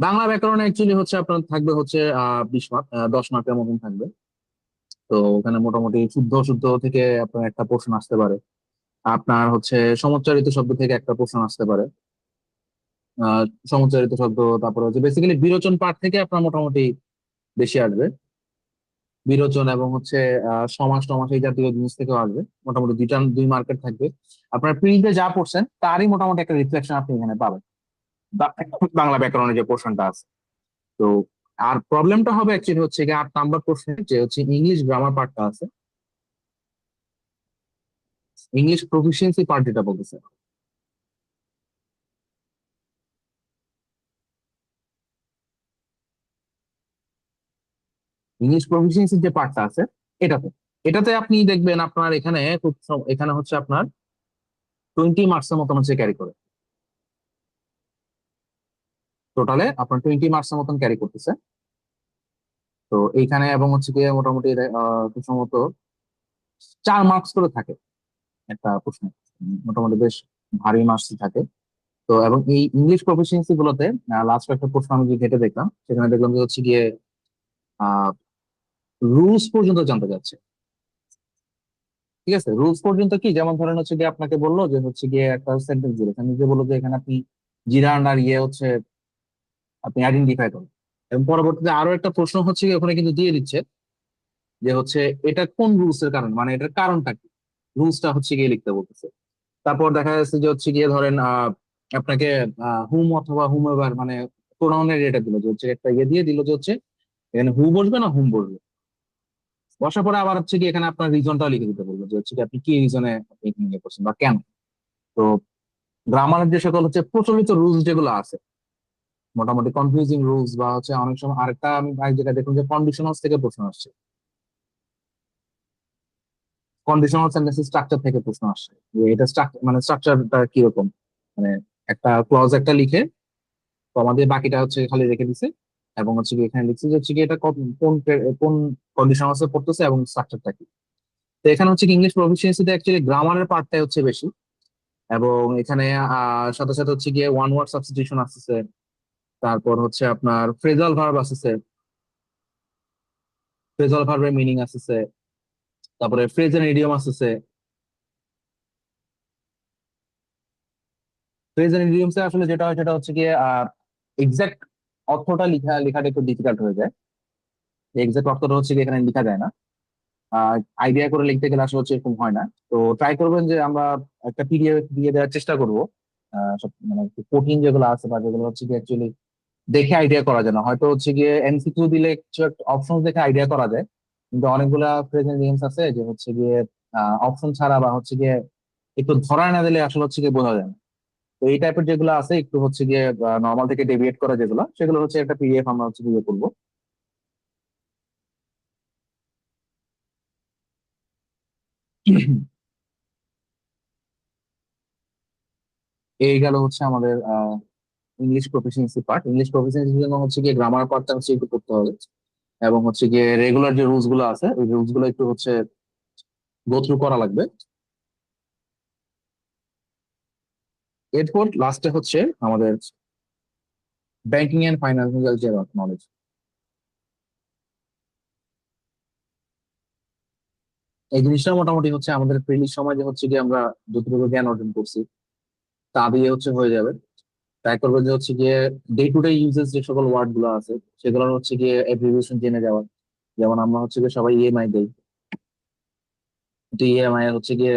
বাংলা ব্যাকরণ অ্যাকচুয়ালি হচ্ছে আপনার থাকবে হচ্ছে 20 মার্ক, 10 মার্কের মতন থাকবে। তো ওখানে মোটামুটি শুদ্ধ শুদ্ধ থেকে আপনার একটা প্রশ্ন আসতে পারে, আপনার হচ্ছে সমচ্চারিত শব্দ থেকে একটা প্রশ্ন আসতে পারে। আহ সমচ্চারিত শব্দ, তারপরে হচ্ছে বেসিক্যালি বিরোচন পাঠ থেকে আপনার মোটামুটি বেশি আসবে। বিরোচন এবং হচ্ছে সমাস টমাস এই জাতীয় জিনিস থেকেও আসবে, মোটামুটি 2 মার্কেট থাকবে। আপনার প্রিন্টে যা পড়ছেন তারই মোটামুটি একটা রিফ্লেকশন আপনি এখানে পাবেন, বাংলা ব্যাকরণের যে পোর্শনটা আছে। তো আর প্রবলেমটা হবে অ্যাকচুয়ালি হচ্ছে কি 8 নম্বর প্রশ্নে যে হচ্ছে ইংলিশ গ্রামার পার্টটা আছে, ইংলিশ প্রফিসিয়েন্সি পার্ট যেটা বলতেছে। ইংলিশ প্রফিসিয়েন্সি যে পার্টটা আছে এটাতে, এটাতে আপনি দেখবেন আপনার এখানে এখানে হচ্ছে আপনার 20 মার্কসের মতন হচ্ছে ক্যারি করে, টোটালে আপনার 20 মার্কসের মতন ক্যারি করতেছে। তো এইখানে এবং হচ্ছে গিয়ে মোটামুটি খুব সম্ভবত 4 মার্কস করে থাকে একটা প্রশ্ন, মোটামুটি বেশ ভারী মার্কস থাকে। তো এবং এই ইংলিশ প্রফিসিয়েন্সি গুলোতে লাস্ট একটা প্রশ্ন আমি যে ঘেটে দেখলাম সেখানে দেখলাম যে হচ্ছে গিয়ে আহ রুলস পর্যন্ত জানতে চাচ্ছে। ঠিক আছে, রুলস পর্যন্ত কি, যেমন ধরেন হচ্ছে গিয়ে আপনাকে বললো যে হচ্ছে গিয়ে একটা সেন্টেন্স দিল, সেন্টেন্স বললো যে এখানে আপনি জিরান আর ইয়ে হচ্ছে আপনি আইডেন্টিফাই করেন। এবং পরবর্তীতে আরো একটা প্রশ্ন হচ্ছে গিয়ে ওখানে কিন্তু দিয়ে দিচ্ছে যে হচ্ছে এটা কোন রুলস এর কারণ, মানে এটার কারণটা কি, রুলসটা হচ্ছে গিয়ে লিখতে বলতেছে। তারপর দেখা যাচ্ছে যে হচ্ছে গিয়ে ধরেন আপনাকে হুম অথবা হুম এভার মানে প্রোনাউনের এটা দিল যে হচ্ছে একটা ইয়ে দিয়ে দিল যে হচ্ছে এখানে হু বসবে না হুম বসবে। বসার পরে আবার হচ্ছে কি এখানে আপনার রিজনটাও লিখে দিতে বলবো যে হচ্ছে কি আপনি কি রিজনে আপনি এখানে ইয়ে করছেন বা কেন। তো গ্রামারের যে সকল হচ্ছে প্রচলিত রুলস যেগুলো আছে, মোটামুটি কনফিউজিং রুলস বা হচ্ছে অনেক সময় আরেকটা আমি এক জায়গায় দেখুন যে কন্ডিশনালস থেকে প্রশ্ন আসছে। কন্ডিশনাল সেন্টেন্সের স্ট্রাকচার থেকে প্রশ্ন আসে, যে এটা মানে স্ট্রাকচারটা কিরকম, মানে একটা ক্লজ একটা লিখে কমা দিয়ে বাকিটা হচ্ছে খালি রেখে দিছে, এবং হচ্ছে কি এখানে লিখছে যে হচ্ছে কি এটা কোন কন্ডিশনাল পড়তেছে এবং স্ট্রাকচারটা কি। তো এখানে হচ্ছে কি ইংলিশ প্রফিসিয়েন্সিতে অ্যাকচুয়ালি গ্রামারের পার্টটাই হচ্ছে বেশি, এবং এখানে সাথে সাথে হচ্ছে গিয়ে ওয়ান ওয়ার্ড সাবস্টিটিউশন আসতেছে, তারপর হচ্ছে আপনার ফ্রেজাল ভার্ব আসতেছে, ফ্রেজাল ভার্বের মিনিং আসতেছে, তারপরে ফ্রেজ এন্ড ইডিয়ম আসতেছে। ফ্রেজ এন্ড ইডিয়মস এ আসলে যেটা হয় সেটা হচ্ছে গিয়ে এক্সাক্ট অর্থটা লেখাটা একটু ডিফিকাল্ট হয়ে যায়। এক্সাক্ট অর্থটা হচ্ছে কি এখানে লেখা যায় না, আইডিয়া করে লিখতে গেলে আসলে হচ্ছে এরকম হয় না। তো ট্রাই করবেন যে আমরা একটা পিডিএফ দিয়ে দেওয়ার চেষ্টা করবো। সব মানে একটু কঠিন যেগুলো আছে বা যেগুলো হচ্ছে কি অ্যাকচুয়ালি দেখে আইডিয়া করা যায় না, হয়তো হচ্ছে গিয়ে এমসিকিউ দিলে কিছু একটা অপশন দেখে আইডিয়া করা যায়, কিন্তু অনেকগুলা প্রেজেন্ট গেমস আছে যে হচ্ছে গিয়ে অপশন ছাড়া বা হচ্ছে গিয়ে একটু ধরায় না দিলে আসলে হচ্ছে গিয়ে বোঝা যায় না। তো এই টাইপের যেগুলো আছে একটু হচ্ছে গিয়ে নর্মাল থেকে ডেভিয়েট করা যেগুলো, সেগুলো হচ্ছে একটা পিডিএফ আমরা হচ্ছে গিয়ে করবো। এই গেল হচ্ছে আমাদের ইংলিশ প্রফিসিয়েন্সি পার্ট। ইংলিশ প্রফিসিয়েন্সির জন্য হচ্ছে গিয়ে গ্রামার পার্টটা হচ্ছে একটু করতে হবে, এবং হচ্ছে গিয়ে রেগুলার যে রুলস গুলো আছে ওই রুলস গুলো একটু হচ্ছে গো থ্রু করা লাগবে। এরপর লাস্টে হচ্ছে আমাদের ব্যাংকিং এন্ড ফাইন্যান্সিয়াল যে নলেজ। এই জিনিসটা মোটামুটি হচ্ছে আমাদের প্রিলির সময় যে হচ্ছে গিয়ে আমরা যতটুকু জ্ঞান অর্জন করছি তা দিয়ে হচ্ছে হয়ে যাবে। ট্রাই করবো যে হচ্ছে গিয়ে ডে টু ডে ইউজেস যে সকল ওয়ার্ড গুলো আছে সেগুলোর হচ্ছে গিয়ে অ্যাব্রিভিয়েশন জেনে যাওয়া। যেমন আমরা হচ্ছে গিয়ে সবাই ইএমআই দেই, কিন্তু ইএমআই হচ্ছে গিয়ে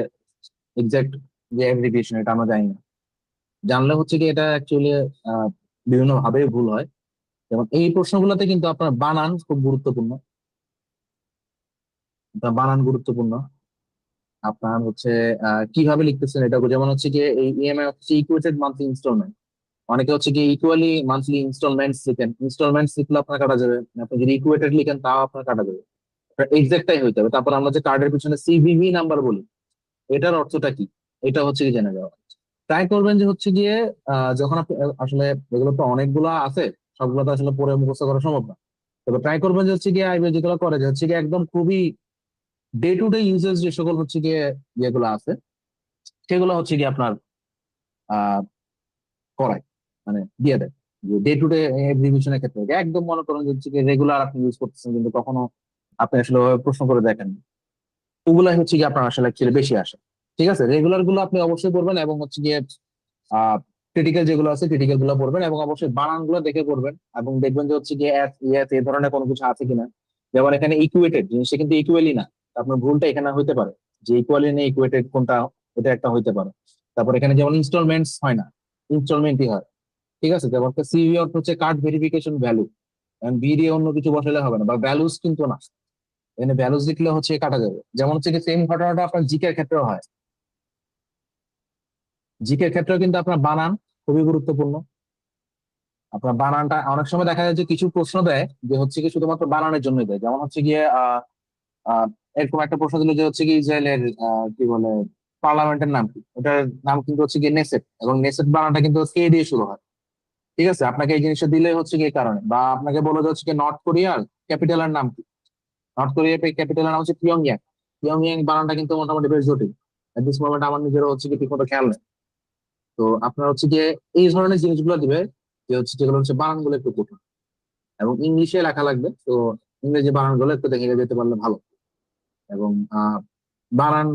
এক্সাক্ট যে অ্যাব্রিভিয়েশন এটা আমরা জানি না। জানলে হচ্ছে গিয়ে এটা অ্যাকচুয়ালি বিভিন্ন ভাবে ভুল হয়। যেমন এই প্রশ্নগুলোতে কিন্তু আপনার বানান খুব গুরুত্বপূর্ণ, আপনার বানান গুরুত্বপূর্ণ। আপনার হচ্ছে কিভাবে লিখতেছেন এটা, যেমন হচ্ছে গিয়ে এই ইএমআই হচ্ছে ইকুয়েটেড মান্থলি ইনস্টলমেন্ট, অনেকে হচ্ছে গিয়ে ইকুয়ালি মান্থলি ইনস্টলমেন্টস লিখেন, ইনস্টলমেন্টস লিখলে আপনার কাটা যাবে, আপনি যদি ইকুয়েটেড লিখেন তাও আপনার কাটা যাবে। এক্সাক্টটাই হইতে হবে। তারপর আমরা যে কার্ডের পিছনে সিভিভি নাম্বার বলি, এটার অর্থটা কি, এটা হচ্ছে কি জেনে যাওয়া। ট্রাই করবেন যে হচ্ছে গিয়ে যখন আপনি আসলে এগুলো তো অনেকগুলো আছে, সবগুলো তো আসলে পড়ে মুখস্থ করা সম্ভব না। তবে ট্রাই করবেন যে হচ্ছে গিয়ে আইবে যেগুলো করে যে হচ্ছে গিয়ে একদম খুবই ডে টু ডে ইউজেস যে সকল হচ্ছে গিয়ে যেগুলো আছে সেগুলো হচ্ছে গিয়ে আপনার আহ করায়, মানে দিয়ে দেয়। যে ডে টু ডে এক্সিবিশনের ক্ষেত্রে একদম মনে করেন যে হচ্ছে গিয়ে রেগুলার আপনি ইউজ করতেছেন কিন্তু কখনো আপনি আসলে ওভাবে প্রশ্ন করে দেখেন, ওগুলাই হচ্ছে গিয়ে আপনার আসলে অ্যাকচুয়ালি বেশি আসে। ঠিক আছে, রেগুলার গুলো আপনি অবশ্যই করবেন, এবং হচ্ছে গিয়ে ক্রিটিক্যাল যেগুলো আছে ক্রিটিক্যাল গুলো পড়বেন, এবং অবশ্যই বানান গুলো দেখে করবেন, এবং দেখবেন যে হচ্ছে গিয়ে এ ধরনের কোনো কিছু আছে কিনা। যেমন এখানে ইকুয়েটেড জিনিসটা কিন্তু ইকুয়ালি না, আপনার ভুলটা এখানে হইতে পারে, যে ইকুয়ালি নেই ইকুয়েটেড কোনটা, এটা একটা হইতে পারে। তারপর এখানে যেমন ইনস্টলমেন্টস হয় না, ইনস্টলমেন্টই হয়। ঠিক আছে, যেমন সিভি অর্থ হচ্ছে কার্ড ভেরিফিকেশন ভ্যালু, বি দিয়ে অন্য কিছু বসালে হবে না, বা ভ্যালুস কিন্তু না, এখানে ভ্যালুস লিখলে হচ্ছে কাটা যাবে। যেমন হচ্ছে কি সেম ঘটনাটা আপনার জিকের ক্ষেত্রেও হয়। জিকের ক্ষেত্রেও কিন্তু আপনার বানান খুবই গুরুত্বপূর্ণ। আপনার বানানটা অনেক সময় দেখা যায় যে কিছু প্রশ্ন দেয় যে হচ্ছে কি শুধুমাত্র বানানের জন্য দেয়, যেমন হচ্ছে গিয়ে আহ এরকম একটা প্রশ্ন দিল যে হচ্ছে কি ইসরায়েলের কি বলে পার্লামেন্টের নাম কি, ওটার নাম কিন্তু হচ্ছে কি নেসেট, এবং নেসেট বানানটা কিন্তু কে দিয়ে শুরু হয়। ঠিক আছে, আপনাকে এই জিনিসটা দিলে হচ্ছে কি এই কারণে, বা আপনাকে বলে যে হচ্ছে কি নর্থ কোরিয়ার ক্যাপিটালের নাম কি, নর্থ কোরিয়ার ক্যাপিটালের নাম হচ্ছে পিয়ংইয়াং। পিয়ংইয়াং বানানটা কিন্তু মোটামুটি বেশ জটিল, এট দিস মোমেন্ট আমার নিজেরও হচ্ছে কি ঠিক মতো খেয়াল নেই। তো আপনার হচ্ছে গিয়ে এই ধরনের জিনিসগুলো দিবে, যে হচ্ছে যেগুলো হচ্ছে বানানগুলো একটু কঠিন, এবং ইংলিশে লেখা লাগবে। তো ইংরেজি বানানগুলো একটু দেখে যেতে পারলে ভালো। এবং বানান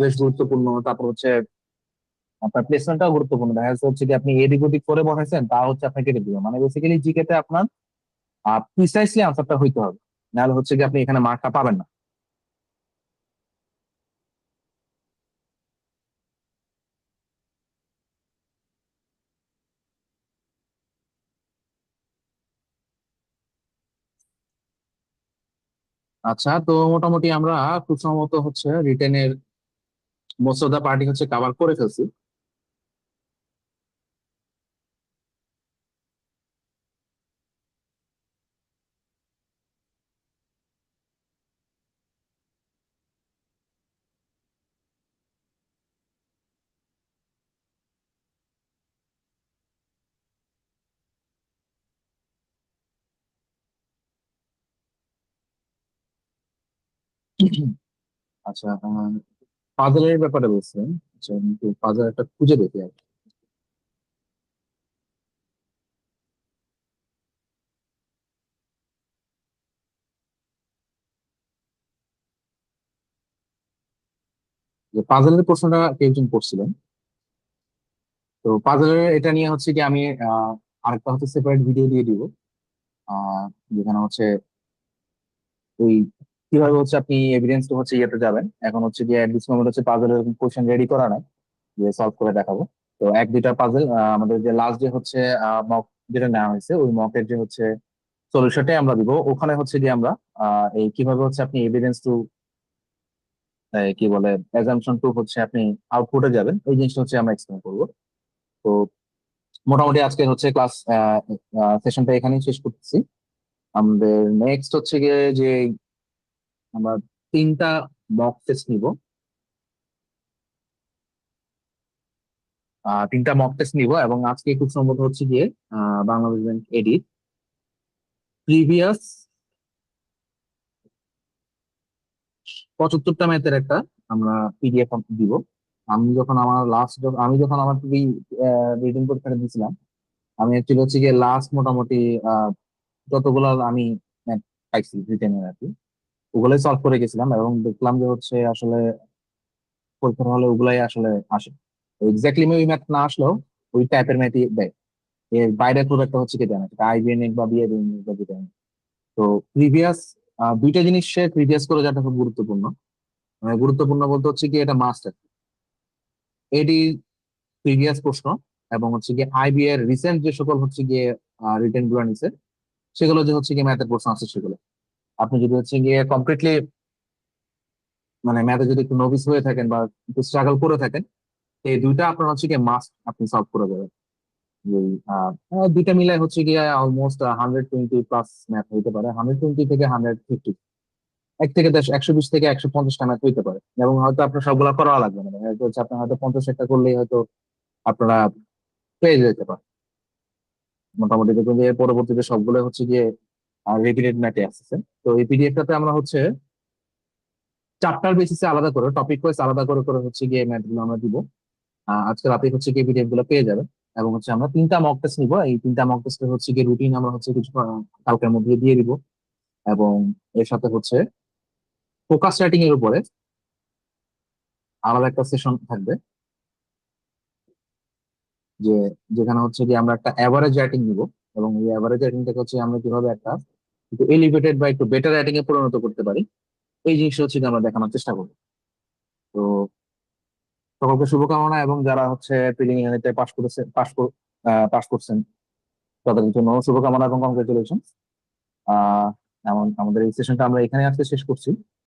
বেশ গুরুত্বপূর্ণ। তারপর হচ্ছে আপনার প্লেসমেন্টটাও গুরুত্বপূর্ণ। দেখা যাচ্ছে হচ্ছে কি আপনি এদিক ওদিক করে বসাইছেন তা হচ্ছে আপনাকে কেটে দিবে, মানে বেসিক্যালি জিকেতে আপনার প্রিসাইসলি আনসারটা হইতে হবে, নাহলে হচ্ছে কি আপনি এখানে মার্কটা পাবেন না। আচ্ছা, তো মোটামুটি আমরা খুব সম্ভবত হচ্ছে রিটেনের মোস্ট অফ দা পার্টি হচ্ছে কভার করে ফেলছি। আচ্ছা, পাজলের ব্যাপারে বলছিলেন। আচ্ছা, কিন্তু পাজল একটা খুঁজে দেখি আর কি। যে পাজলের প্রশ্নটা কেউ একজন করছিলেন। তো পাজলের এটা নিয়ে হচ্ছে কি আমি আরেকটা হচ্ছে সেপারেট ভিডিও দিয়ে দিব। আহ যেখানে হচ্ছে ওই কিভাবে হচ্ছে আপনি এভিডেন্স তো হচ্ছে ইয়েতে যাবেন। এখন হচ্ছে গিয়ে দিস মোমেন্ট হচ্ছে পাজলের কোশ্চেন রেডি করা নাই, যে সলভ করে দেখাবো। তো এক দুইটা পাজল আমাদের যে লাস্ট যে হচ্ছে মক যেটা নেওয়া হয়েছে, ওই মকের যে হচ্ছে সলিউশনটাই আমরা দিব। ওখানে হচ্ছে গিয়ে আমরা এই কিভাবে হচ্ছে আপনি এভিডেন্স টু কি বলে অ্যাজাম্পশন টু হচ্ছে আপনি আউটপুটে যাবেন, ওই জিনিসটা হচ্ছে আমরা এক্সপ্লেন করবো। তো মোটামুটি আজকে হচ্ছে ক্লাস সেশনটা এখানেই শেষ করতেছি। আমাদের নেক্সট হচ্ছে গিয়ে যে আমরা তিনটা মক টেস্ট নিব। তিনটা মক টেস্ট নিব এবং আজকে খুব সম্ভবত হচ্ছে গিয়ে বাংলাদেশ ব্যাংক এডিট প্রিভিয়াস 75টা ম্যাথের একটা আমরা পিডিএফ দিব। আমি যখন আমার রিডিং পরীক্ষাটা দিয়েছিলাম, আমি অ্যাকচুয়ালি হচ্ছে গিয়ে লাস্ট মোটামুটি আহ, যতগুলো আমি math পাইছি রিটেনের আর কি, ওগুলোই সলভ করে গেছিলাম এবং দেখলাম যে হচ্ছে আসলে পরীক্ষার হলে ওগুলাই আসলে আসে। এক্স্যাক্টলি ওই ম্যাথ না আসলেও ওই টাইপের ম্যাথই দেয়। এর বাইরে খুব একটা হচ্ছে কি দেয় না, সেটা আইবিএনএক বা বিএবিএনএক বা যেটা। তো প্রিভিয়াস দুইটা জিনিস সে প্রিভিয়াস করে যাওয়াটা খুব গুরুত্বপূর্ণ। মানে গুরুত্বপূর্ণ বলতে হচ্ছে কি এটা মাস্ট। এডি প্রিভিয়াস প্রশ্ন এবং হচ্ছে গিয়ে আইবি এর রিসেন্ট যে সকল হচ্ছে গিয়ে রিটেন গুলো নিছে, সেগুলো যে হচ্ছে গিয়ে ম্যাথের প্রশ্ন আছে সেগুলো। আপনি যদি হচ্ছে গিয়ে কমপ্লিটলি মানে ম্যাথে যদি একটু নভিস হয়ে থাকেন বা একটু স্ট্রাগল করে থাকেন, এই দুইটা আপনার হচ্ছে গিয়ে মাস্ট আপনি সলভ করে যাবেন। যে দুইটা মিলাই হচ্ছে গিয়ে অলমোস্ট 120 প্লাস ম্যাথ হইতে পারে, 120 থেকে 150, 120 থেকে 150টা ম্যাথ হইতে পারে। এবং হয়তো আপনার সবগুলা করা লাগবে না, হয়তো হচ্ছে আপনার হয়তো 50 একটা করলেই হয়তো আপনারা পেয়ে যেতে পারেন। মোটামুটি দেখবেন যে এর পরবর্তীতে সবগুলো হচ্ছে গিয়ে রিপিটেড ম্যাথে আসছে। তো এই পিডিএফটাতে আমরা হচ্ছে চারটার বেসিসে আলাদা করে টপিক ওয়াইজ আলাদা করে করে হচ্ছে গিয়ে ম্যাথ গুলো আমরা দিব। আজকে রাতে হচ্ছে গিয়ে পিডিএফ গুলো পেয়ে যাবেন। এবং হচ্ছে আমরা তিনটা মক টেস্ট নিবো। এই তিনটা মক টেস্টের হচ্ছে গিয়ে রুটিন আমরা হচ্ছে কিছু কালকের মধ্যে দিয়ে দিব। এবং এর সাথে হচ্ছে ফোকাস রাইটিং এর উপরে আলাদা একটা সেশন থাকবে, যে যেখানে হচ্ছে গিয়ে আমরা একটা অ্যাভারেজ রাইটিং নিব। এবং এই অ্যাভারেজ রাইটিংটাকে হচ্ছে আমরা কিভাবে একটা একটু এলিভেটেড বা একটু বেটার রাইটিং এ পরিণত করতে পারি, এই জিনিসটা হচ্ছে গিয়ে আমরা দেখানোর চেষ্টা করবো। তো সকলকে শুভকামনা, এবং যারা হচ্ছে প্রিলিমিনারিতে পাশ করছেন তাদের জন্য শুভকামনা এবং কংগ্রেচুলেশন। আহ এমন আমাদের এই সেশনটা আমরা এখানে আজকে শেষ করছি।